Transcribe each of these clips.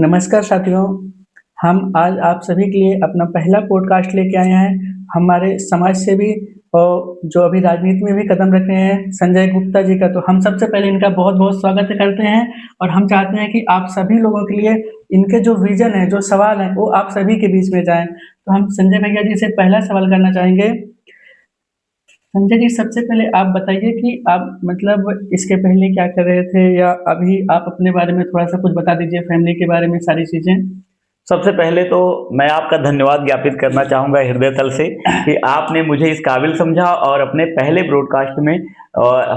नमस्कार साथियों, हम आज आप सभी के लिए अपना पहला पॉडकास्ट लेके आए हैं। हमारे समाज सेवी और जो अभी राजनीति में भी कदम रख रहे हैं, संजय गुप्ता जी का। तो हम सबसे पहले इनका बहुत-बहुत स्वागत करते हैं और हम चाहते हैं कि आप सभी लोगों के लिए इनके जो विज़न है, जो सवाल हैं, वो आप सभी के बीच में जाएँ। तो हम संजय भैया जी से पहला सवाल करना चाहेंगे। संजय जी, सबसे पहले आप बताइए कि आप मतलब इसके पहले क्या कर रहे थे, या अभी आप अपने बारे में थोड़ा-सा कुछ बता दीजिए, फैमिली के बारे में सारी चीज़ें? सबसे पहले तो मैं आपका धन्यवाद ज्ञापित करना चाहूँगा हृदय तल से कि आपने मुझे इस काबिल समझा और अपने पहले ब्रॉडकास्ट में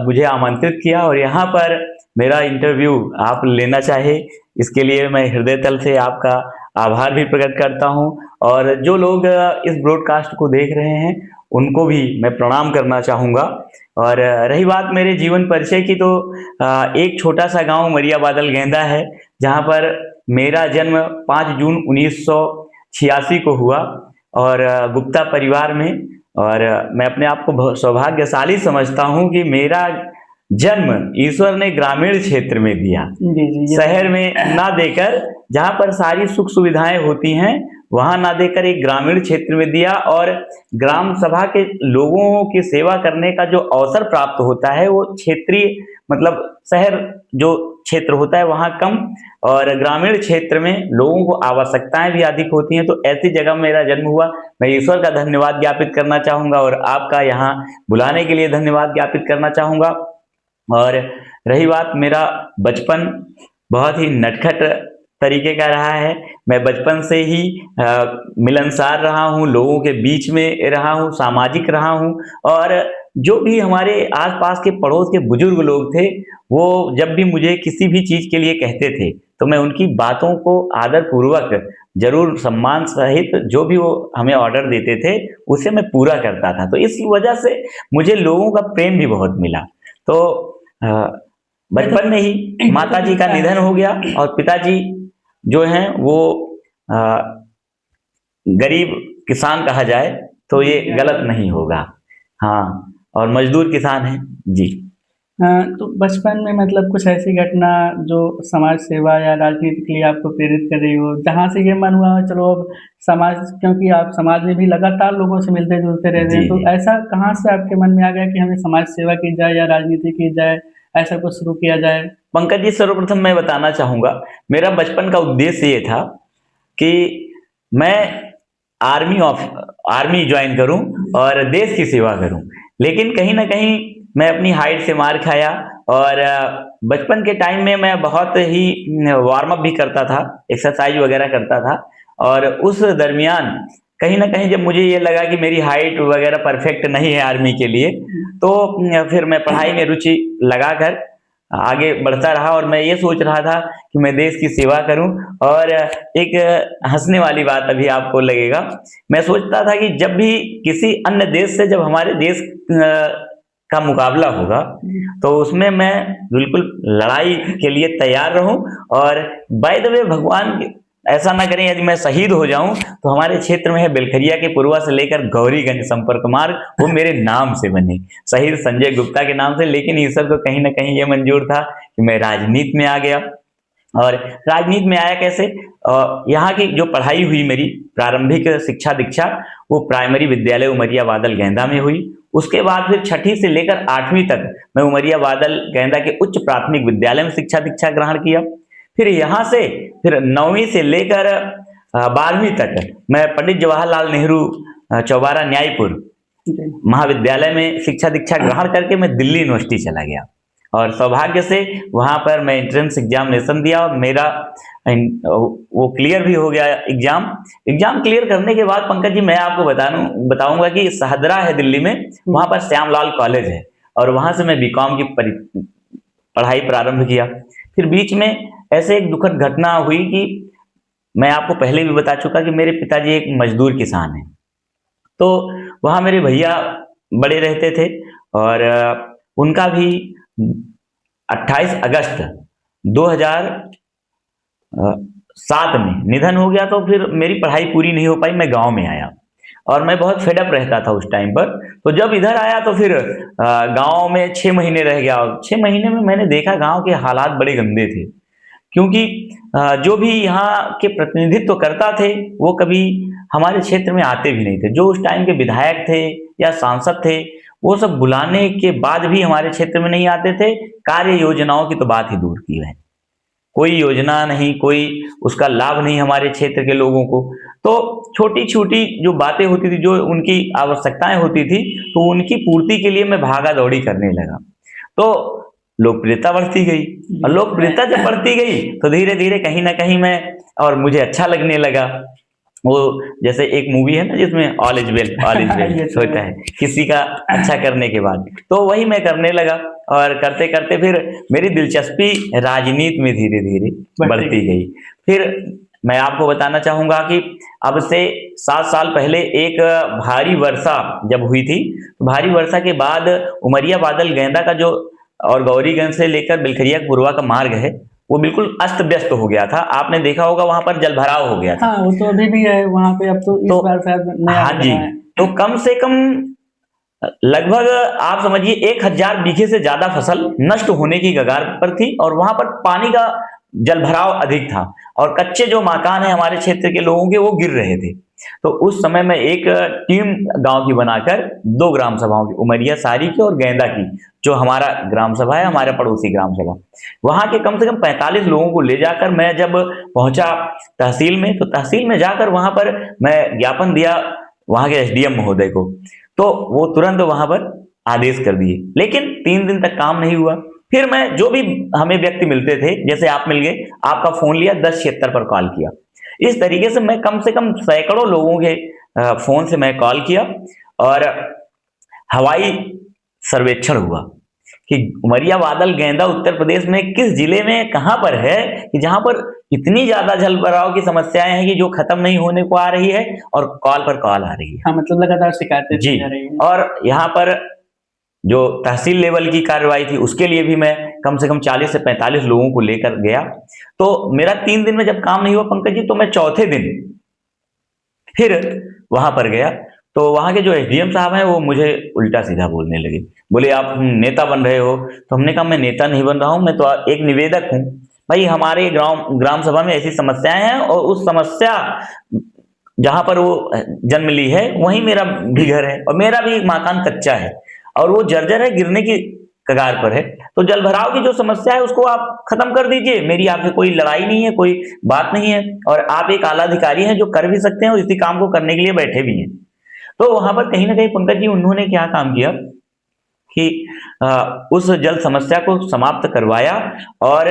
मुझे आमंत्रित किया और यहाँ पर मेरा इंटरव्यू आप लेना चाहे, इसके लिए मैं हृदय तल से आपका आभार भी प्रकट करता हूँ। और जो लोग इस ब्रॉडकास्ट को देख रहे हैं, उनको भी मैं प्रणाम करना चाहूँगा। और रही बात मेरे जीवन परिचय की, तो एक छोटा-सा गाँव मरिया बादल गेंदा है, जहाँ पर मेरा जन्म 5 जून 1986 को हुआ और गुप्ता परिवार में। और मैं अपने आप को बहुत सौभाग्यशाली समझता हूँ कि मेरा जन्म ईश्वर ने ग्रामीण क्षेत्र में दिया, जी, जी, ये शहर में ना देकर, जहाँ पर सारी सुख सुविधाएं होती हैं, वहां ना देकर एक ग्रामीण क्षेत्र में दिया। और ग्राम सभा के लोगों की सेवा करने का जो अवसर प्राप्त होता है, वो क्षेत्रीय मतलब शहर जो क्षेत्र होता है वहां कम, और ग्रामीण क्षेत्र में लोगों को आवश्यकताएं भी अधिक होती हैं। तो ऐसी जगह मेरा जन्म हुआ। मैं ईश्वर का धन्यवाद ज्ञापित करना चाहूंगा और आपका यहाँ बुलाने के लिए धन्यवाद ज्ञापित करना चाहूंगा। और रही बात मेरा बचपन, बहुत ही नटखट तरीके का रहा है। मैं बचपन से ही मिलनसार रहा हूँ, लोगों के बीच में रहा हूँ, सामाजिक रहा हूँ। और जो भी हमारे आसपास के पड़ोस के बुजुर्ग लोग थे, वो जब भी मुझे किसी भी चीज के लिए कहते थे, तो मैं उनकी बातों को आदर पूर्वक, जरूर सम्मान सहित, जो भी वो हमें ऑर्डर देते थे उसे मैं पूरा करता था। तो इस वजह से मुझे लोगों का प्रेम भी बहुत मिला। तो अ, ये तो बचपन में ही ये तो माताजी का मिलता निधन है। हो गया और पिताजी जो हैं वो अ, गरीब किसान कहा जाए तो जी, ये जी, गलत नहीं होगा। हाँ, और मजदूर किसान हैं। जी। तो बचपन में मतलब कुछ ऐसी घटना जो समाज सेवा या राजनीति के लिए आपको प्रेरित कर रही हो, जहाँ से ये मन हुआ चलो अब समाज, क्योंकि आप समाज में भी लगातार लोगों से मिलते-जुलते रहते जी हैं, तो जी ऐसा कहाँ से आपके मन में आ गया कि हमें समाज सेवा की जाए या राजनीति की जाए, ऐसा कुछ शुरू किया जाए? पंकज जी, सर्वप्रथम मैं बताना चाहूंगा, मेरा बचपन का उद्देश्य ये था कि मैं आर्मी ऑफ आर्मी ज्वाइन करूं और देश की सेवा करूं। लेकिन कहीं ना कहीं मैं अपनी हाइट से मार खाया। और बचपन के टाइम में मैं बहुत ही वार्म अप भी करता था, एक्सरसाइज वगैरह करता था। और उस दरमियान कहीं ना कहीं जब मुझे ये लगा कि मेरी हाइट वगैरह परफेक्ट नहीं है आर्मी के लिए, तो फिर मैं पढ़ाई में रुचि लगाकर आगे बढ़ता रहा। और मैं ये सोच रहा था कि मैं देश की सेवा करूं। और एक हंसने वाली बात अभी आपको लगेगा, मैं सोचता था कि जब भी किसी अन्य देश से, जब हमारे देश का मुकाबला होगा, तो उसमें मैं बिल्कुल लड़ाई के लिए तैयार रहूं। और बाय द वे, भगवान ऐसा ना करें यदि मैं शहीद हो जाऊं, तो हमारे क्षेत्र में है बेलखरिया के पूर्वा से लेकर गौरीगंज संपर्क मार्ग, वो मेरे नाम से बने, शहीद संजय गुप्ता के नाम से। लेकिन ईश्वर को कहीं ना कहीं ये मंजूर था कि मैं राजनीति में आ गया। और राजनीति में आया कैसे? यहाँ की जो पढ़ाई हुई मेरी प्रारंभिक शिक्षा दीक्षा, वो प्राइमरी विद्यालय उमरिया बादल गेंदा में हुई। उसके बाद फिर छठी से लेकर 8वीं तक मैं उमरिया बादल गेंदा के उच्च प्राथमिक विद्यालय में शिक्षा दीक्षा ग्रहण किया। फिर यहाँ से फिर 9वीं से लेकर 12वीं तक मैं पंडित जवाहरलाल नेहरू चौबारा न्यायपुर जी। महाविद्यालय में शिक्षा दीक्षा ग्रहण करके मैं दिल्ली यूनिवर्सिटी चला गया। और सौभाग्य से वहां पर मैं एंट्रेंस एग्जामिनेशन दिया और मेरा वो क्लियर भी हो गया एग्जाम। एग्जाम क्लियर करने के बाद पंकज जी, मैं आपको बताऊंगा कि सहदरा है दिल्ली में, वहां पर श्यामलाल कॉलेज है, और वहां से मैं बीकॉम की पढ़ाई प्रारंभ किया। फिर बीच में ऐसे एक दुखद घटना हुई कि मैं आपको पहले भी बता चुका कि मेरे पिताजी एक मजदूर किसान हैं। तो वहाँ मेरे भैया बड़े रहते थे। और उनका भी 28 अगस्त 2007 में निधन हो गया। तो फिर मेरी पढ़ाई पूरी नहीं हो पाई, मैं गांव में आया और मैं बहुत फेडअप रहता था उस टाइम पर। तो जब इधर आया तो फिर गांव में 6 महीने रह गया, और 6 महीने में मैंने देखा गांव के हालात बड़े गंदे थे। क्योंकि जो भी यहाँ के प्रतिनिधित्व करता थे वो कभी हमारे क्षेत्र में आते भी नहीं थे। जो उस टाइम के विधायक थे या सांसद थे, वो सब बुलाने के बाद भी हमारे क्षेत्र में नहीं आते थे। कार्य योजनाओं की तो बात ही दूर की है, कोई योजना नहीं, कोई उसका लाभ नहीं हमारे क्षेत्र के लोगों को। तो छोटी-छोटी जो बातें होती थी, जो उनकी आवश्यकताएँ होती थी, तो उनकी पूर्ति के लिए मैं भागा-दौड़ी करने लगा। तो लोकप्रियता बढ़ती गई, और लोकप्रियता जब बढ़ती गई तो धीरे-धीरे कहीं न कहीं मैं और मुझे अच्छा लगने लगा। वो जैसे एक मूवी है ना जिसमें ऑल इज वेल ये तो होता है। है किसी का अच्छा करने के बाद, तो वही मैं करने लगा। और करते करते फिर मेरी दिलचस्पी राजनीति में धीरे धीरे बढ़ती गई। फिर मैं आपको बताना चाहूंगा कि अब से 7 साल पहले एक भारी वर्षा जब हुई थी, तो भारी वर्षा के बाद उमरिया बादल गेंदा का जो और गौरीगंज से लेकर बिलखरिया पुरवा का मार्ग है, वो बिल्कुल अस्त व्यस्त हो गया था। आपने देखा होगा वहां पर जलभराव हो गया था। हाँ, वो तो अभी भी है वहाँ पे, अब तो इस तो बार शायद नया हाँ हो जी, रहा है। तो कम से कम लगभग आप समझिए 1000 बीघे से ज्यादा फसल नष्ट होने की कगार पर थी, और वहां पर पानी का जलभराव अधिक था, और कच्चे जो मकान है हमारे क्षेत्र के लोगों के वो गिर रहे थे। तो उस समय में एक टीम गांव की बनाकर 2 ग्राम सभाओं की, उमरिया सारी की और गेंदा की, जो हमारा ग्राम सभा है, हमारे पड़ोसी ग्राम सभा, वहां के कम से कम 45 लोगों को ले जाकर मैं जब पहुंचा तहसील में, तो तहसील में जाकर वहां पर मैं ज्ञापन दिया वहां के एसडीएम महोदय को। तो वो तुरंत वहां पर आदेश कर दिए, लेकिन 3 दिन तक काम नहीं हुआ। फिर मैं जो भी हमें व्यक्ति मिलते थे, जैसे आप मिल गए, आपका फोन लिया, 1076 पर कॉल किया। इस तरीके से कम सैकड़ों लोगों के फोन से मैं कॉल किया, और हवाई सर्वेक्षण हुआ कि उमरिया बादल गेंदा उत्तर प्रदेश में किस जिले में कहां पर है कि जहां पर इतनी ज्यादा जल भराव की समस्याएं हैं कि जो खत्म नहीं होने को आ रही है, और कॉल पर कॉल आ रही है। हाँ, मतलब लगातार शिकायतें जी, दी जा रही हैं। और यहाँ पर जो तहसील लेवल की कार्रवाई थी उसके लिए भी मैं कम से कम 40 से 45 लोगों को लेकर गया। तो मेरा 3 दिन में जब काम नहीं हुआ पंकज जी, तो मैं चौथे दिन फिर वहां पर गया। तो वहां के जो एसडीएम साहब हैं वो मुझे उल्टा सीधा बोलने लगे, बोले आप नेता बन रहे हो। तो हमने कहा मैं नेता नहीं बन रहा हूं, मैं तो एक निवेदक हूं। भाई हमारे ग्राम ग्राम सभा में ऐसी समस्याएं हैं, और उस समस्या जहां पर वो जन्म ली है वहीं मेरा भी घर है, और मेरा भी मकान कच्चा है, और वो जर्जर है, गिरने की कगार पर है। तो जल भराव की जो समस्या है उसको आप खत्म कर दीजिए, मेरी आपसे कोई लड़ाई नहीं है, कोई बात नहीं है, और आप एक आला अधिकारी हैं जो कर भी सकते हैं, और इसी काम को करने के लिए बैठे भी हैं। तो वहां पर कहीं ना कहीं पंकज जी उन्होंने क्या काम किया कि उस जल समस्या को समाप्त करवाया, और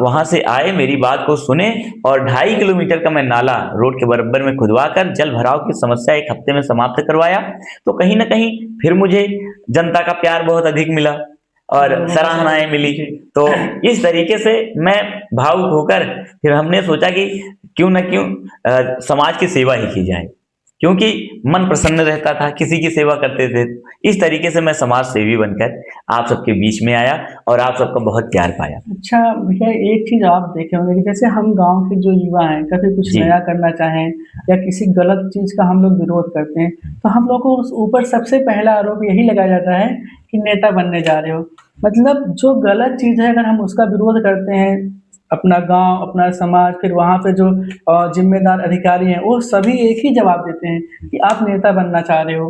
वहां से आए, मेरी बात को सुने, और 2.5 किलोमीटर का मैं नाला रोड के बराबर में खुदवा कर जल भराव की समस्या 1 हफ्ते में समाप्त करवाया। तो कहीं ना कहीं फिर मुझे जनता का प्यार बहुत अधिक मिला और सराहनाएं मिली। तो इस तरीके से मैं भावुक होकर फिर हमने सोचा कि क्यों ना क्यों समाज की सेवा ही की जाए, क्योंकि मन प्रसन्न रहता था, किसी की सेवा करते थे। इस तरीके से मैं समाज सेवी बनकर आप सबके बीच में आया, और आप सबका बहुत प्यार पाया। अच्छा भैया, एक चीज आप देखे होंगे कि जैसे हम गांव के जो युवा हैं, कभी कुछ जी। नया करना चाहें या किसी गलत चीज का हम लोग विरोध करते हैं, तो हम लोग को उस ऊपर सबसे पहला आरोप यही लगाया जाता है कि नेता बनने जा रहे हो। मतलब जो गलत चीज है, अगर हम उसका विरोध करते हैं, अपना गांव, अपना समाज, फिर वहाँ पे जो जिम्मेदार अधिकारी हैं, वो सभी एक ही जवाब देते हैं कि आप नेता बनना चाह रहे हो।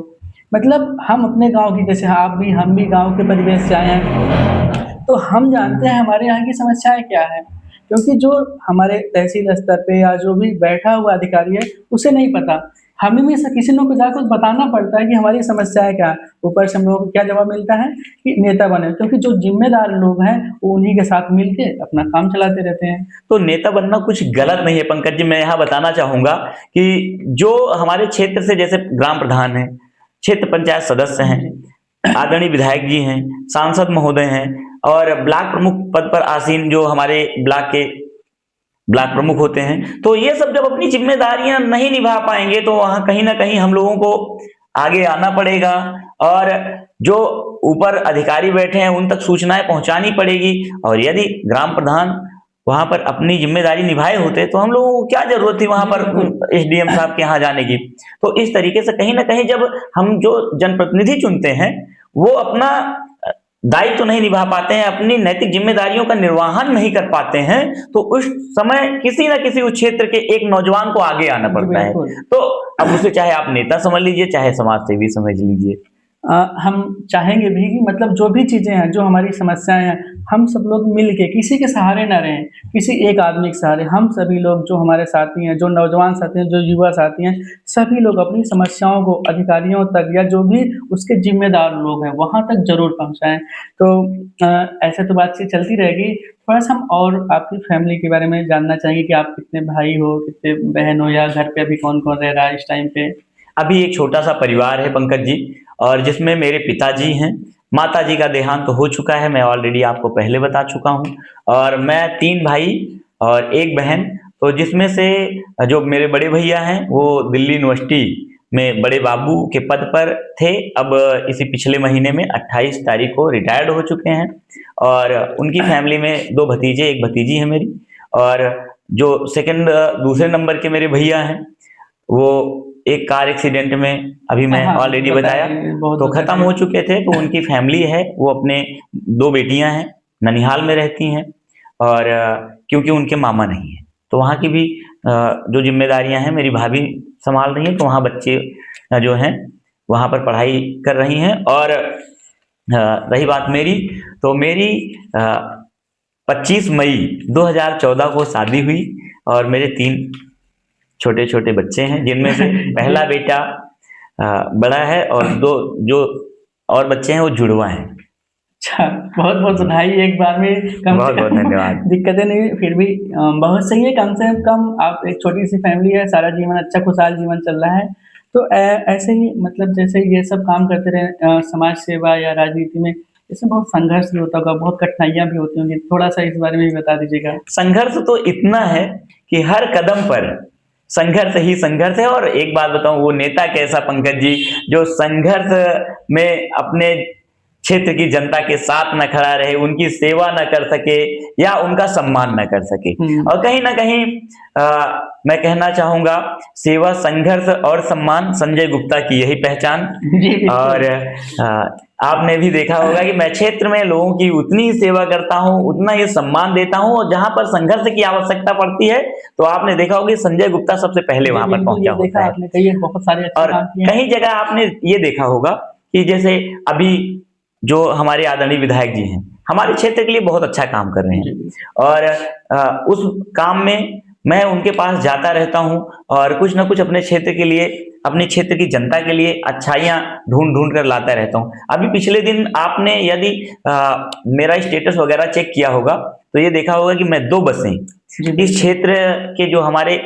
मतलब हम अपने गांव की, जैसे आप भी, हम भी गांव के परिवेश से आए हैं, तो हम जानते हैं हमारे यहाँ की समस्याएं क्या है, क्योंकि जो हमारे तहसील स्तर पे या जो भी बैठा हुआ अधिकारी है उसे नहीं पता। हमें भी किसी न को जाकर बताना पड़ता है कि हमारी समस्याएं क्या है। ऊपर से हम लोगों को क्या जवाब मिलता है कि नेता बने, क्योंकि जो जिम्मेदार लोग हैं वो उन्हीं के साथ मिलके अपना काम चलाते रहते हैं। तो नेता बनना कुछ गलत नहीं है पंकज जी। मैं यहाँ बताना चाहूंगा कि जो हमारे क्षेत्र से, जैसे ग्राम प्रधान है, क्षेत्र पंचायत सदस्य हैं, आदरणीय विधायक जी हैं, सांसद महोदय हैं, और ब्लॉक प्रमुख पद पर आसीन जो हमारे ब्लॉक के ब्लॉक प्रमुख होते हैं, तो ये सब जब अपनी जिम्मेदारियां नहीं निभा पाएंगे तो वहां कहीं ना कहीं हम लोगों को आगे आना पड़ेगा, और जो ऊपर अधिकारी बैठे हैं उन तक सूचनाएं पहुंचानी पड़ेगी। और यदि ग्राम प्रधान वहां पर अपनी जिम्मेदारी निभाए होते तो हम लोगों को क्या जरूरत थी वहां पर एसडीएम साहब के यहाँ जाने की। तो इस तरीके से कहीं ना कहीं जब हम जो जनप्रतिनिधि चुनते हैं वो अपना दायित्व तो नहीं निभा पाते हैं, अपनी नैतिक जिम्मेदारियों का निर्वहन नहीं कर पाते हैं, तो उस समय किसी ना किसी उस क्षेत्र के एक नौजवान को आगे आना जी, पड़ता है। बिल्कुल। तो अब उसे चाहे आप नेता समझ लीजिए, चाहे समाज सेवी समझ लीजिए। हम चाहेंगे भी कि मतलब जो भी चीज़ें हैं, जो हमारी समस्याएँ हैं, हम सब लोग मिल के किसी के सहारे ना रहें, किसी एक आदमी के सहारे। हम सभी लोग जो हमारे साथी हैं, जो नौजवान साथी हैं, जो युवा साथी हैं, सभी लोग अपनी समस्याओं को अधिकारियों तक या जो भी उसके ज़िम्मेदार लोग हैं, वहाँ तक ज़रूर पहुँचाएँ। तो ऐसे तो बातचीत चलती रहेगी। थोड़ा-सा हम और आपकी फैमिली के बारे में जानना चाहेंगे कि आप कितने भाई हो, कितने बहन हो या घर पे अभी कौन-कौन रह रहा है इस टाइम पे? अभी एक छोटा-सा परिवार है पंकज जी, और जिसमें मेरे पिताजी हैं, माताजी का देहांत तो हो चुका है, मैं ऑलरेडी आपको पहले बता चुका हूँ, और मैं 3 भाई और 1 बहन, तो जिसमें से जो मेरे बड़े भैया हैं, वो दिल्ली यूनिवर्सिटी में बड़े बाबू के पद पर थे। अब इसी पिछले महीने में 28 तारीख को रिटायर्ड हो चुके हैं, और उनकी फैमिली में 2 भतीजे, 1 भतीजी है मेरी, और जो दूसरे नंबर के मेरे भैया हैं, वो एक कार एक्सीडेंट में, अभी मैं हाँ, ऑलरेडी बताया, बताइए, बहुत तो दुःख है खत्म ये। हो चुके थे। तो उनकी फैमिली है, वो अपने 2 बेटियां हैं, ननिहाल में रहती हैं, और क्योंकि उनके मामा नहीं है, तो वहाँ की भी जो जिम्मेदारियां हैं मेरी भाभी संभाल रही हैं, तो वहाँ बच्चे जो हैं वहाँ पर पढ़ाई कर रही हैं। और रही बात मेरी, तो मेरी 25 मई 2014 को शादी हुई, और मेरे 3 छोटे-छोटे बच्चे हैं, जिनमें से पहला जी। बेटा बड़ा है, और 2 जो और बच्चे हैं वो जुड़वा हैं। अच्छा, बहुत-बहुत जी, बधाई एक बार में कम से बहुत-बहुत कम धन्यवाद। दिक्कतें नहीं हुई फिर भी बहुत सही है कम से कम आप एक छोटी-सी फैमिली है, सारा जीवन अच्छा खुशहाल जीवन चल रहा है। तो ऐसे ही मतलब जैसे ये सब काम करते रहे समाज सेवा या राजनीति में इसमें बहुत संघर्ष भी होता होगा, बहुत कठिनाइयाँ भी होती होंगी, थोड़ा-सा इस बारे में भी बता दीजिएगा? संघर्ष तो इतना है कि हर कदम पर संघर्ष ही संघर्ष है। और एक बात बताऊं, वो नेता कैसा पंकज जी, जो संघर्ष में अपने क्षेत्र की जनता के साथ न खड़ा रहे, उनकी सेवा न कर सके, या उनका सम्मान न कर सके। हुँ। और कहीं ना कहीं मैं कहना चाहूंगा, सेवा, संघर्ष और सम्मान, संजय गुप्ता की यही पहचान। जी, और बिल्कुल। आपने भी देखा होगा कि मैं क्षेत्र में लोगों की उतनी ही सेवा करता हूं, उतना ही सम्मान देता हूं, और जहां पर संघर्ष की आवश्यकता पड़ती है, तो आपने देखा होगा कि संजय गुप्ता सबसे पहले जी, वहां पर बिल्कुल, पहुंचा ये होता देखा है। आपने कई बहुत सारे अच्छे और काम किए हैं। कहीं जगह आपने ये देखा होगा कि जैसे अभी जो हमारे आदरणीय विधायक जी हैं, हमारे क्षेत्र के लिए बहुत अच्छा काम कर रहे हैं, जी, और उस काम में मैं उनके पास जाता रहता हूं, और कुछ ना कुछ अपने क्षेत्र के लिए, अपने क्षेत्र की जनता के लिए अच्छाइयां ढूंढ ढूंढ कर लाता रहता हूं। अभी पिछले दिन आपने यदि मेरा स्टेटस वगैरह चेक किया होगा, तो ये देखा होगा कि मैं 2 बसें जी, इस बिल्कुल। क्षेत्र के जो हमारे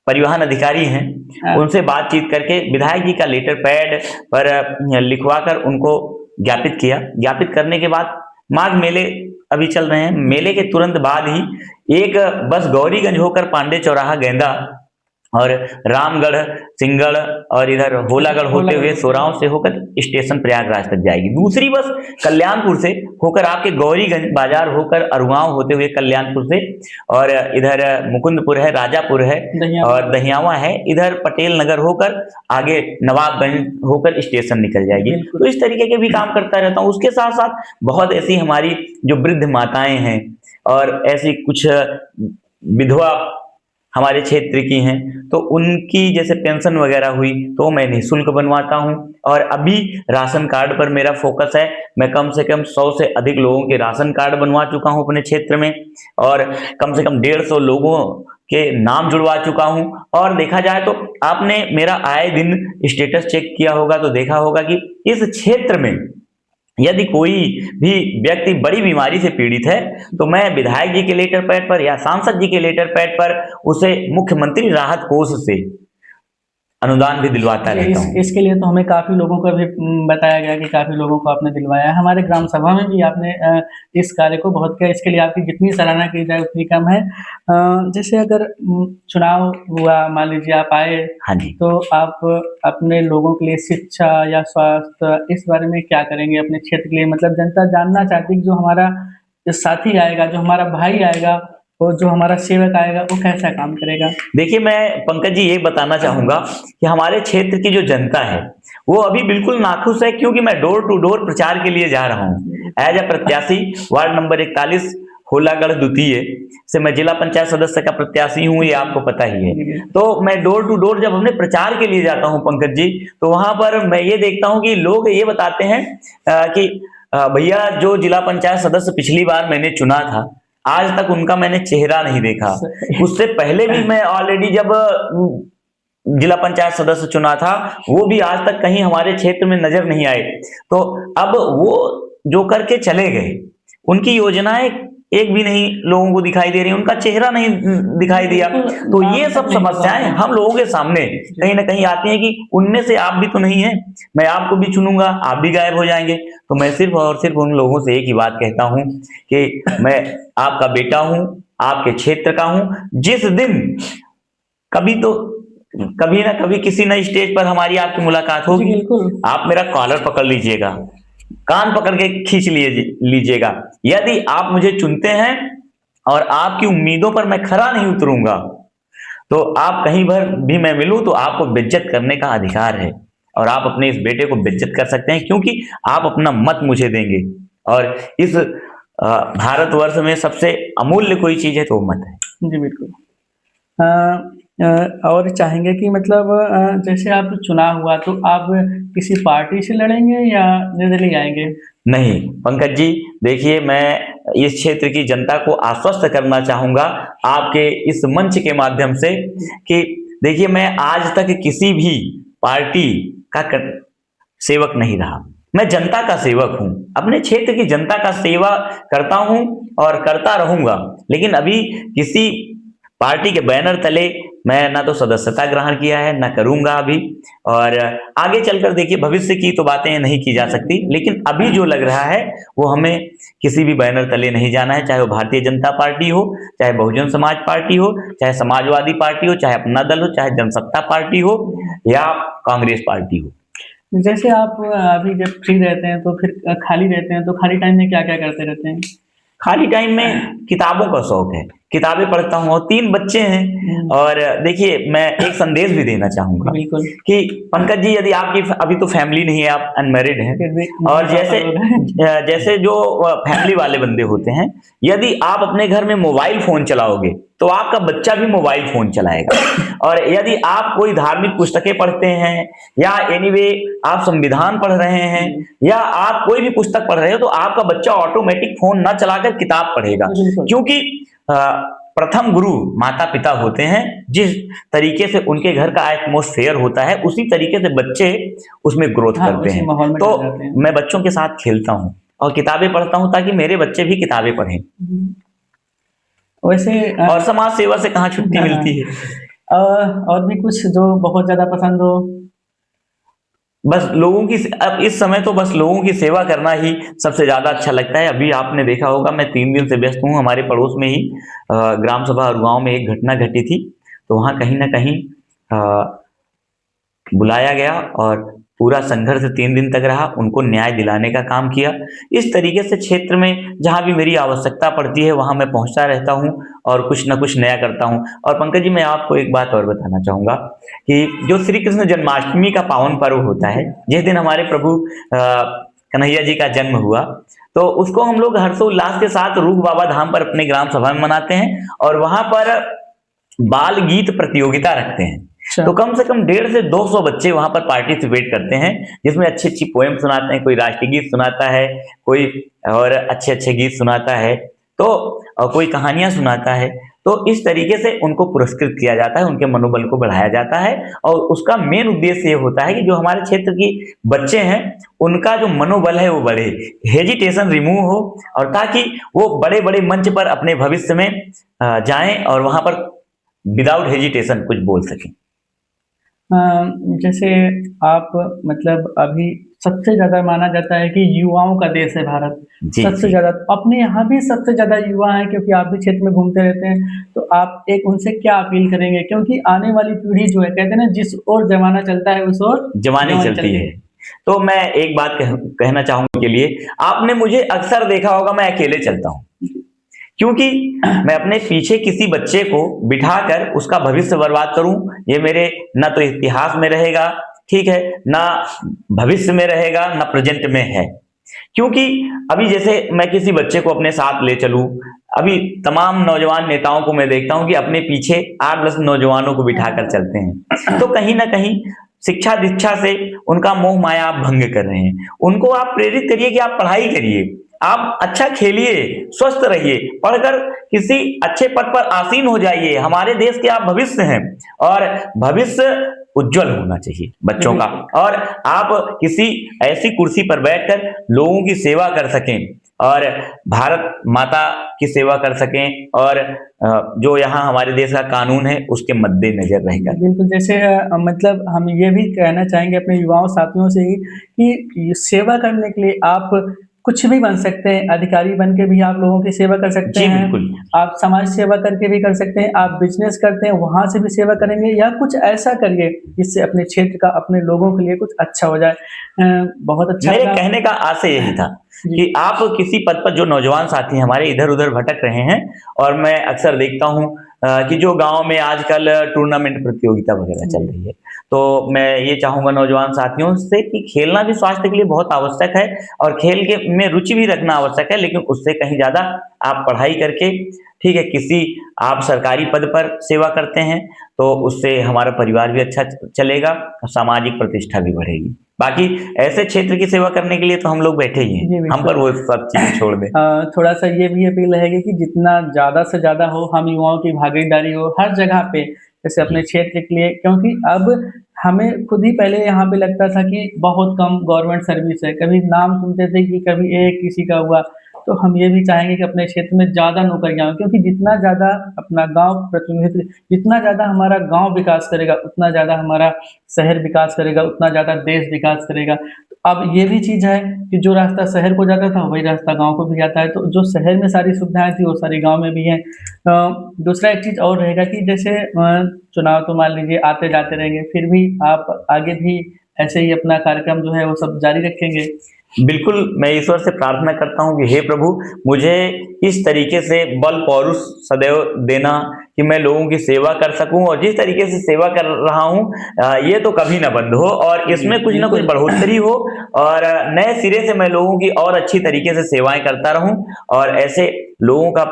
परिवहन अधिकारी हैं, हाँ, उनसे बातचीत करके विधायक जी का लेटर पैड पर लिखवा कर उनको ज्ञापित किया। ज्ञापित करने के बाद माघ मेले अभी चल रहे हैं, मेले के तुरंत बाद ही एक बस गौरीगंज होकर पांडे चौराहा गेंदा, और रामगढ़, सिंगड़, और इधर होलागढ़ होते होलागढ़ हुए होते हुए। सोराव से होकर स्टेशन प्रयागराज तक जाएगी। दूसरी बस कल्याणपुर से होकर आपके गौरीगंज बाजार होकर अरुआंव होते हुए कल्याणपुर से, और इधर मुकुंदपुर है, राजापुर है, दहिया और दहियावा है, इधर पटेल नगर होकर आगे नवाबगंज होकर स्टेशन निकल जाएगी। बिल्कुल। तो इस तरीके के भी काम करता रहता हूँ। उसके साथ साथ बहुत ऐसी हमारी जो वृद्ध माताएं हैं, और ऐसी कुछ विधवा हमारे क्षेत्र की हैं, तो उनकी जैसे पेंशन वगैरह हुई, तो मैं निःशुल्क बनवाता हूं। और अभी राशन कार्ड पर मेरा फोकस है, मैं कम से कम 100 से अधिक लोगों के राशन कार्ड बनवा चुका हूं अपने क्षेत्र में, और कम से कम 150 लोगों के नाम जुड़वा चुका हूं। और देखा जाए तो आपने मेरा आए दिन स्टेटस चेक किया होगा, तो देखा होगा कि इस क्षेत्र में यदि कोई भी व्यक्ति बड़ी बीमारी से पीड़ित है, तो मैं विधायक जी के लेटर पैड पर या सांसद जी के लेटर पैड पर उसे मुख्यमंत्री राहत कोष से अनुदान भी दिलवाता जी, रहता इस हूँ। इसके लिए तो हमें काफ़ी लोगों को भी बताया गया कि काफ़ी लोगों को आपने दिलवाया है। हमारे ग्राम सभा में भी आपने इस कार्य को बहुत किया, इसके लिए आपकी जितनी सराहना की जाए उतनी कम है। जैसे अगर चुनाव हुआ, मान लीजिए आप आए, हाँ जी। तो आप अपने लोगों के लिए शिक्षा या स्वास्थ्य इस बारे में क्या करेंगे अपने क्षेत्र के लिए? मतलब जनता जानना चाहती है कि जो हमारा जो साथी आएगा, जो हमारा भाई आएगा, और जो हमारा सेवक आएगा वो कैसा काम करेगा? देखिए, मैं पंकज जी ये बताना चाहूंगा कि हमारे क्षेत्र की जो जनता है वो अभी बिल्कुल नाखुश है, क्योंकि मैं डोर टू डोर प्रचार के लिए जा रहा हूँ एज ए प्रत्याशी। वार्ड नंबर 41 होलागढ़ द्वितीय से मैं जिला पंचायत सदस्य का प्रत्याशी हूँ, ये आपको पता ही है। तो मैं डोर टू डोर जब हमने प्रचार के लिए जाता हूँ पंकज जी, तो वहां पर मैं ये देखता हूँ कि लोग ये बताते हैं कि भैया जो जिला पंचायत सदस्य पिछली बार मैंने चुना था, आज तक उनका मैंने चेहरा नहीं देखा। उससे पहले भी मैं ऑलरेडी जब जिला पंचायत सदस्य चुना था, वो भी आज तक कहीं हमारे क्षेत्र में नजर नहीं आए। तो अब वो जो करके चले गए, उनकी योजनाएं एक भी नहीं लोगों को दिखाई दे रही, उनका चेहरा नहीं दिखाई दिया। तो ये सब समस्याएं हम लोगों के सामने कहीं ना कहीं आती हैं कि उनमें से आप भी तो नहीं है, मैं आपको भी चुनूंगा, आप भी गायब हो जाएंगे। तो मैं सिर्फ और सिर्फ उन लोगों से एक ही बात कहता हूं कि मैं आपका बेटा हूं, आपके क्षेत्र का हूं। जिस दिन कभी ना कभी किसी न स्टेज पर हमारी आपकी मुलाकात होगी, आप मेरा कॉलर पकड़ लीजिएगा, कान पकड़ के खींच लीजिएगा। यदि आप मुझे चुनते हैं और आपकी उम्मीदों पर मैं खरा नहीं उतरूंगा, तो आप कहीं भर भी मैं मिलूं तो आपको बेइज्जत करने का अधिकार है, और आप अपने इस बेटे को बेइज्जत कर सकते हैं, क्योंकि आप अपना मत मुझे देंगे। और इस भारतवर्ष में सबसे अमूल्य कोई चीज है तो वो मत है। जी बिल्कुल। और चाहेंगे कि मतलब जैसे आप चुनाव हुआ तो आप किसी पार्टी से लड़ेंगे या निर्दलीय आएंगे? नहीं पंकज जी, देखिए मैं इस क्षेत्र की जनता को आश्वस्त करना चाहूंगा आपके इस मंच के माध्यम से कि देखिए, मैं आज तक किसी भी पार्टी का सेवक नहीं रहा। मैं जनता का सेवक हूं, अपने क्षेत्र की जनता का सेवा करता हूं और करता रहूंगा। लेकिन अभी किसी पार्टी के बैनर तले मैं ना तो सदस्यता ग्रहण किया है, ना करूंगा अभी। और आगे चलकर देखिए, भविष्य की तो बातें नहीं की जा सकती, लेकिन अभी जो लग रहा है वो हमें किसी भी बैनर तले नहीं जाना है, चाहे वो भारतीय जनता पार्टी हो, चाहे बहुजन समाज पार्टी हो, चाहे समाजवादी पार्टी हो, चाहे अपना दल हो, चाहे जनसत्ता पार्टी हो या कांग्रेस पार्टी हो। जैसे आप अभी जब फ्री रहते हैं तो फिर खाली रहते हैं तो खाली टाइम में क्या क्या करते रहते हैं? खाली टाइम में किताबों का शौक है, किताबें पढ़ता हूँ, और 3 बच्चे हैं। और देखिए, मैं एक संदेश भी देना चाहूंगा कि पंकज जी, यदि आपकी अभी तो फैमिली नहीं है, आप अनमैरिड हैं, और जैसे जो फैमिली वाले बंदे होते हैं, यदि आप अपने घर में मोबाइल फोन चलाओगे तो आपका बच्चा भी मोबाइल फोन चलाएगा। और यदि आप कोई धार्मिक पुस्तकें पढ़ते हैं या एनीवे आप संविधान पढ़ रहे हैं या आप कोई भी पुस्तक पढ़ रहे हो, तो आपका बच्चा ऑटोमेटिक फोन ना चलाकर किताब पढ़ेगा, क्योंकि प्रथम गुरु माता पिता होते हैं। जिस तरीके से उनके घर का एटमॉस्फेयर होता है, उसी तरीके से बच्चे उसमें ग्रोथ करते हैं। तो मैं बच्चों के साथ खेलता हूँ और किताबें पढ़ता हूँ, ताकि मेरे बच्चे भी किताबें पढ़ें। वैसे और समाज सेवा से कहाँ छुट्टी मिलती है। और भी कुछ जो बहुत ज्यादा पसंद हो? बस लोगों की, अब इस समय तो बस लोगों की सेवा करना ही सबसे ज्यादा अच्छा लगता है। अभी आपने देखा होगा, मैं 3 दिन से व्यस्त हूँ। हमारे पड़ोस में ही ग्राम सभा और गांव में एक घटना घटी थी, तो वहां कहीं ना कहीं बुलाया गया और पूरा संघर्ष 3 दिन तक रहा, उनको न्याय दिलाने का काम किया। इस तरीके से क्षेत्र में जहां भी मेरी आवश्यकता पड़ती है वहां मैं पहुंचता रहता हूं और कुछ ना कुछ नया करता हूं। और पंकज जी, मैं आपको एक बात और बताना चाहूंगा कि जो श्री कृष्ण जन्माष्टमी का पावन पर्व होता है, जिस दिन हमारे प्रभु कन्हैया जी का जन्म हुआ, तो उसको हम लोग हर्षोल्लास के साथ रूप बाबा धाम पर अपने ग्राम सभा में मनाते हैं और वहां पर बाल गीत प्रतियोगिता रखते हैं। तो कम से कम 150 से 200 बच्चे वहां पर पार्टिसिपेट करते हैं, जिसमें अच्छी अच्छी पोएम सुनाते हैं, कोई राष्ट्रीय गीत सुनाता है, कोई और अच्छे अच्छे गीत सुनाता है, तो कोई कहानियां सुनाता है। तो इस तरीके से उनको पुरस्कृत किया जाता है, उनके मनोबल को बढ़ाया जाता है। और उसका मेन उद्देश्य ये होता है कि जो हमारे क्षेत्र की बच्चे हैं उनका जो मनोबल है वो बढ़े, हेजिटेशन रिमूव हो, और ताकि वो बड़े बड़े मंच पर अपने भविष्य में जाएं और वहां पर विदाउट हेजिटेशन कुछ बोल सकें। जैसे आप मतलब अभी सबसे ज्यादा माना जाता है कि युवाओं का देश है भारत, सबसे ज्यादा अपने यहाँ भी सबसे ज्यादा युवा है, क्योंकि आप भी क्षेत्र में घूमते रहते हैं। तो आप एक उनसे क्या अपील करेंगे, क्योंकि आने वाली पीढ़ी जो है, कहते हैं ना, जिस ओर जमाना चलता है उस ओर जमाने चलती है। तो मैं एक बात कहना चाहूंगा के लिए, आपने मुझे अक्सर देखा होगा मैं अकेले चलता हूँ, क्योंकि मैं अपने पीछे किसी बच्चे को बिठाकर उसका भविष्य बर्बाद करूं, ये मेरे ना तो इतिहास में रहेगा, ठीक है, ना भविष्य में रहेगा, ना प्रेजेंट में है। क्योंकि अभी जैसे मैं किसी बच्चे को अपने साथ ले चलूं, अभी तमाम नौजवान नेताओं को मैं देखता हूं कि अपने पीछे 8-10 नौजवानों को बिठाकर चलते हैं, तो कहीं ना कहीं शिक्षा दीक्षा से उनका मोह माया आप भंग कर रहे हैं। उनको आप प्रेरित करिए कि आप पढ़ाई करिए, आप अच्छा खेलिए, स्वस्थ रहिए, पढ़कर किसी अच्छे पद पर आसीन हो जाइए। हमारे देश के आप भविष्य हैं और भविष्य उज्जवल होना चाहिए बच्चों का, और आप किसी ऐसी कुर्सी पर बैठकर लोगों की सेवा कर सकें और भारत माता की सेवा कर सकें, और जो यहाँ हमारे देश का कानून है उसके मद्देनजर रहेगा। बिल्कुल, जैसे मतलब हम ये भी कहना चाहेंगे अपने युवाओं साथियों से ही कि सेवा करने के लिए आप कुछ भी बन सकते हैं, अधिकारी बन के भी आप लोगों की सेवा कर सकते जी हैं, बिल्कुल। आप समाज सेवा करके भी कर सकते हैं, आप बिज़नेस करते हैं वहाँ से भी सेवा करेंगे, या कुछ ऐसा करिए जिससे अपने क्षेत्र का, अपने लोगों के लिए कुछ अच्छा हो जाए। बहुत अच्छा मेरे लगा। कहने का आशय यही था जी। कि आप किसी पद पर, जो नौजवान साथी हमारे इधर उधर भटक रहे हैं, और मैं अक्सर देखता हूं कि जो गांव में आजकल टूर्नामेंट प्रतियोगिता वगैरह चल रही है, तो मैं ये चाहूंगा नौजवान साथियों से कि खेलना भी स्वास्थ्य के लिए बहुत आवश्यक है, और खेल के में रुचि भी रखना आवश्यक है, लेकिन उससे कहीं ज्यादा आप पढ़ाई करके, ठीक है, किसी आप सरकारी पद पर सेवा करते हैं तो उससे हमारा परिवार भी अच्छा चलेगा और सामाजिक प्रतिष्ठा भी बढ़ेगी। बाकी ऐसे क्षेत्र की सेवा करने के लिए तो हम लोग बैठे ही जी, हैं, हम बिल्कुल। पर वो सब चीजें छोड़ दें। थोड़ा-सा ये भी अपील रहेगी कि जितना ज़्यादा से ज़्यादा हो, हम युवाओं की भागीदारी हो हर जगह पे, जैसे अपने क्षेत्र के लिए, क्योंकि अब हमें खुद ही पहले यहाँ पे लगता था कि बहुत कम गवर्नमेंट सर्विस है, कभी नाम सुनते थे कि कभी एक किसी का हुआ, तो हम ये भी चाहेंगे कि अपने क्षेत्र में ज़्यादा नौकरियाँ हों, क्योंकि जितना ज़्यादा अपना गाँव प्रतिनिधित्व, जितना ज़्यादा हमारा गाँव विकास करेगा, उतना ज़्यादा हमारा शहर विकास करेगा, उतना ज़्यादा देश विकास करेगा। तो अब ये भी चीज़ है कि जो रास्ता शहर को जाता था, वही रास्ता गाँव को भी जाता है, तो जो शहर में सारी सुविधाएँ थी, वो सारी गाँव में भी हैं। दूसरा एक चीज़ और रहेगा कि जैसे चुनाव तो मान लीजिए आते-जाते रहेंगे, फिर भी आप आगे भी ऐसे ही अपना कार्यक्रम जो है वो सब जारी रखेंगे। बिल्कुल, मैं ईश्वर से प्रार्थना करता हूँ कि हे प्रभु, मुझे इस तरीके से बल पौरुष सदैव देना कि मैं लोगों की सेवा कर सकूं, और जिस तरीके से सेवा कर रहा हूं ये तो कभी ना बंद हो, और इसमें कुछ ना कुछ बढ़ोतरी हो, और नए सिरे से मैं लोगों की और अच्छी तरीके से सेवाएं करता रहूं, और ऐसे लोगों का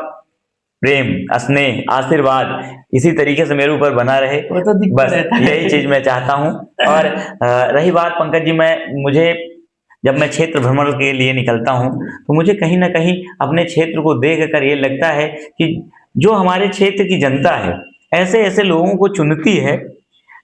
प्रेम, स्नेह, आशीर्वाद इसी तरीके से मेरे ऊपर बना रहे। वो तो दिखता बस रहता है। यही चीज मैं चाहता हूं। और रही बात पंकज जी, मुझे जब मैं क्षेत्र भ्रमण के लिए निकलता हूं, तो मुझे कहीं ना कहीं अपने क्षेत्र को देख कर ये लगता है कि जो हमारे क्षेत्र की जनता है, ऐसे ऐसे लोगों को चुनती है,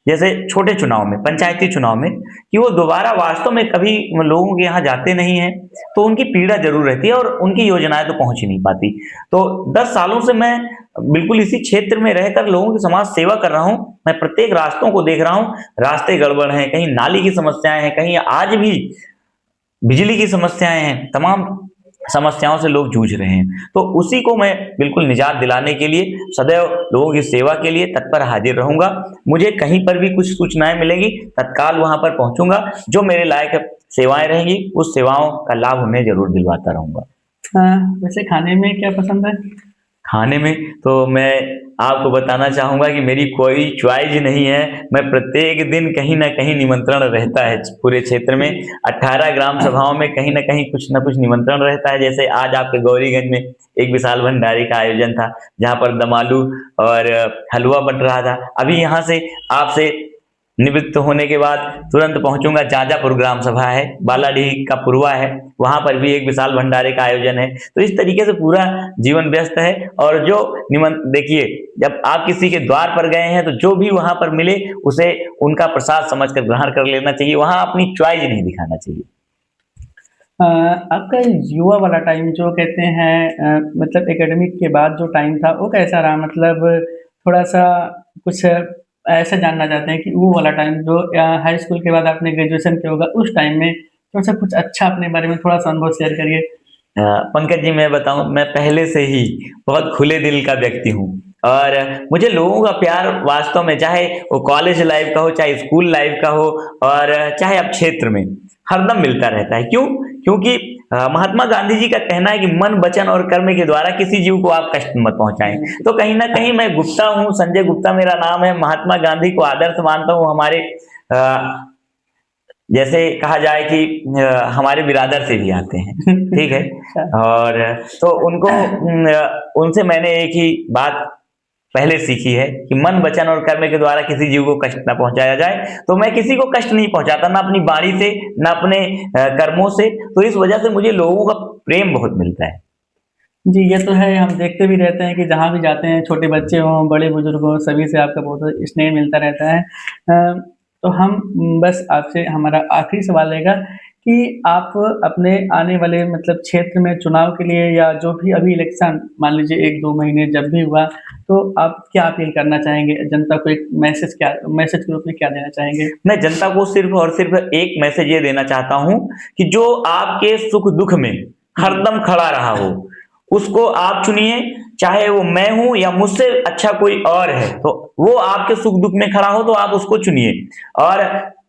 जैसे छोटे चुनाव में, पंचायती चुनाव में, कि वो दोबारा वास्तव में कभी लोगों के यहाँ जाते नहीं हैं, तो उनकी पीड़ा जरूर रहती है और उनकी योजनाएं तो पहुंच ही नहीं पाती। तो 10 सालों से मैं बिल्कुल इसी क्षेत्र में रहकर लोगों की समाज सेवा कर रहा हूं। मैं प्रत्येक रास्तों को देख रहा हूं, रास्ते गड़बड़ हैं, कहीं नाली की समस्याएं हैं, कहीं आज भी बिजली की समस्याएं हैं, तमाम समस्याओं से लोग जूझ रहे हैं। तो उसी को मैं बिल्कुल निजात दिलाने के लिए, सदैव लोगों की सेवा के लिए तत्पर हाजिर रहूंगा। मुझे कहीं पर भी कुछ सूचनाएं मिलेंगी, तत्काल वहां पर पहुंचूंगा, जो मेरे लायक सेवाएं रहेंगी उस सेवाओं का लाभ उन्हें जरूर दिलवाता रहूंगा। वैसे खाने में क्या पसंद है? खाने में तो मैं आपको बताना चाहूंगा कि मेरी कोई चॉइस नहीं है। मैं प्रत्येक दिन कहीं ना कहीं निमंत्रण रहता है पूरे क्षेत्र में। 18 ग्राम सभाओं में कहीं ना कहीं कुछ ना कुछ निमंत्रण रहता है। जैसे आज आपके गौरीगंज में एक विशाल भंडारे का आयोजन था, जहां पर दम आलू और हलवा बन रहा था। अभी यहाँ से आपसे निवृत्त होने के बाद तुरंत पहुंचूंगा, जाजापुर ग्राम सभा है, बालाडीह का पुरवा है, वहां पर भी एक विशाल भंडारे का आयोजन है। तो इस तरीके से पूरा जीवन व्यस्त है। और जो देखिए, जब आप किसी के द्वार पर गए हैं तो जो भी वहां पर मिले उसे उनका प्रसाद समझकर ग्रहण कर लेना चाहिए, वहां अपनी चॉइस नहीं दिखाना चाहिए। आपका युवा वाला टाइम जो कहते हैं, मतलब एकेडमिक के बाद जो टाइम था वो कैसा रहा? मतलब थोड़ा सा कुछ ऐसा जानना चाहते हैं कि वो वाला टाइम जो हाई स्कूल के बाद आपने ग्रेजुएशन किया होगा, उस टाइम में थोड़ा सा कुछ अच्छा अपने बारे में थोड़ा सा अनुभव शेयर करिए। पंकज जी, मैं बताऊं, मैं पहले से ही बहुत खुले दिल का व्यक्ति हूं, और मुझे लोगों का प्यार वास्तव में, चाहे वो कॉलेज लाइफ का हो, चाहे स्कूल लाइफ का हो, और चाहे अब क्षेत्र में, हरदम मिलता रहता है। क्यों? क्योंकि महात्मा गांधी जी का कहना है कि मन, वचन और कर्म के द्वारा किसी जीव को आप कष्ट मत पहुंचाएं। तो कहीं ना कहीं मैं गुप्ता हूं, संजय गुप्ता मेरा नाम है, महात्मा गांधी को आदर्श मानता हूं। हमारे जैसे कहा जाए कि हमारे बिरादर से भी आते हैं, ठीक है। और तो उनको उनसे मैंने एक ही बात पहले सीखी है कि मन, वचन और कर्म के द्वारा किसी जीव को कष्ट ना पहुंचाया जाए। तो मैं किसी को कष्ट नहीं पहुंचाता, ना अपनी वाणी से, ना अपने कर्मों से। तो इस वजह से मुझे लोगों का प्रेम बहुत मिलता है। जी, ये तो है, हम देखते भी रहते हैं कि जहाँ भी जाते हैं, छोटे बच्चे हों, बड़े बुजुर्ग हों, सभी से आपका बहुत स्नेह मिलता रहता है। तो हम बस आपसे हमारा आखिरी सवाल रहेगा कि आप अपने आने वाले मतलब क्षेत्र में चुनाव के लिए या जो भी अभी इलेक्शन मान लीजिए 1-2 महीने जब भी हुआ, तो आप क्या अपील करना चाहेंगे? जनता को एक मैसेज के रूप में क्या देना चाहेंगे? मैं जनता को सिर्फ और सिर्फ एक मैसेज ये देना चाहता हूं कि जो आपके सुख दुख में हरदम खड़ा रहा हो, उसको आप चुनिए। चाहे वो मैं हूं या मुझसे अच्छा कोई और है, तो वो आपके सुख दुख में खड़ा हो तो आप उसको चुनिए। और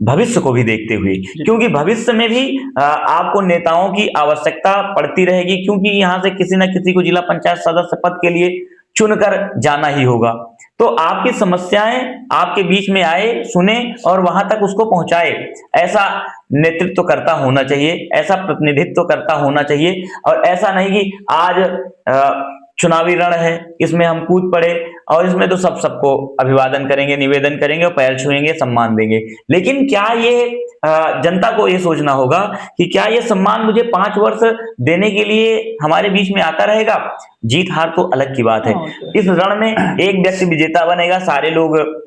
भविष्य को भी देखते हुए, क्योंकि भविष्य में भी आपको नेताओं की आवश्यकता पड़ती रहेगी, क्योंकि यहाँ से किसी न किसी को जिला पंचायत सदस्य पद के लिए चुनकर जाना ही होगा। तो आपकी समस्याएं आपके बीच में आए, सुने और वहां तक उसको पहुंचाए, ऐसा नेतृत्व करता होना चाहिए, ऐसा प्रतिनिधित्व करता होना चाहिए। और ऐसा नहीं कि आज चुनावी रण है, इसमें हम कूद पड़े और इसमें तो सबको अभिवादन करेंगे, निवेदन करेंगे और पैर छुएंगे, सम्मान देंगे। लेकिन क्या ये जनता को ये सोचना होगा कि क्या ये सम्मान मुझे 5 वर्ष देने के लिए हमारे बीच में आता रहेगा? जीत हार तो अलग की बात है। इस रण में एक व्यक्ति विजेता बनेगा, सारे लोग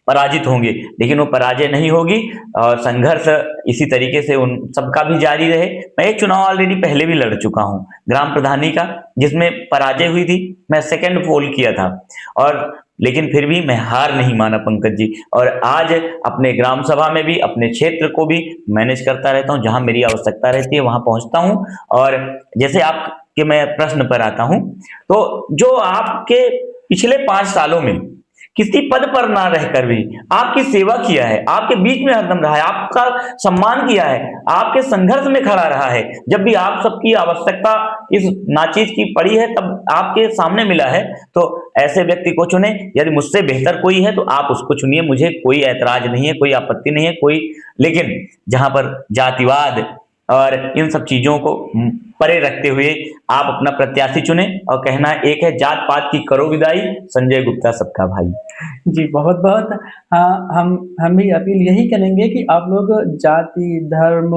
पराजित होंगे, लेकिन वो पराजय नहीं होगी और संघर्ष इसी तरीके से उन सबका भी जारी रहे। मैं एक चुनाव ऑलरेडी पहले भी लड़ चुका हूं, ग्राम प्रधानी का, जिसमें पराजय हुई थी। मैं सेकंड पोल किया था और लेकिन फिर भी मैं हार नहीं माना पंकज जी। और आज अपने ग्राम सभा में भी अपने क्षेत्र को भी मैनेज करता रहता हूं, जहां मेरी आवश्यकता रहती है वहां पहुंचता हूं। और जैसे आपके मैं प्रश्न पर आता हूं, तो जो आपके पिछले 5 सालों में किसी पद पर ना रहकर भी आपकी सेवा किया है, आपके बीच में हरदम रहा है, आपका सम्मान किया है, आपके संघर्ष में खड़ा रहा है, जब भी आप सबकी आवश्यकता इस नाचीज की पड़ी है तब आपके सामने मिला है, तो ऐसे व्यक्ति को चुने। यदि मुझसे बेहतर कोई है तो आप उसको चुनिए, मुझे कोई ऐतराज नहीं है, कोई आपत्ति नहीं है, कोई। लेकिन जहां पर जातिवाद और इन सब चीजों को परे रखते हुए आप अपना प्रत्याशी चुने। और कहना एक है, जात पात की करो विदाई, संजय गुप्ता सबका भाई। जी, बहुत-बहुत हाँ, हम भी अपील यही करेंगे कि आप लोग जाति, धर्म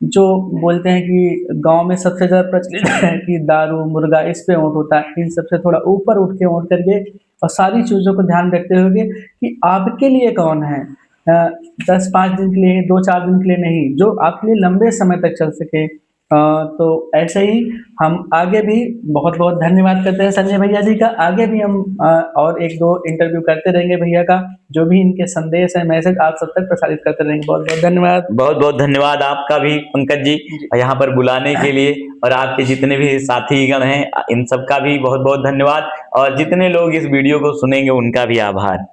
जो बोलते हैं कि गाँव में सबसे ज़्यादा प्रचलित है कि दारू, मुर्गा इस पे वोट होता है, इन सबसे थोड़ा ऊपर उठ के वोट करिए और सारी चीज़ों को ध्यान रखते हुए कि आपके लिए कौन है। 10-5 दिन के लिए, 2-4 दिन के लिए नहीं, जो आपके लिए लंबे समय तक चल सके। तो ऐसे ही हम आगे भी बहुत-बहुत धन्यवाद करते हैं संजय भैया जी का। आगे भी हम और 1-2 इंटरव्यू करते रहेंगे भैया का, जो भी इनके संदेश है, मैसेज आप सब तक प्रसारित करते रहेंगे। बहुत-बहुत धन्यवाद। बहुत-बहुत धन्यवाद आपका भी पंकज जी, यहाँ पर बुलाने के लिए। और आपके जितने भी साथीगण हैं, इन सबका भी बहुत-बहुत धन्यवाद। और जितने लोग इस वीडियो को सुनेंगे उनका भी आभार।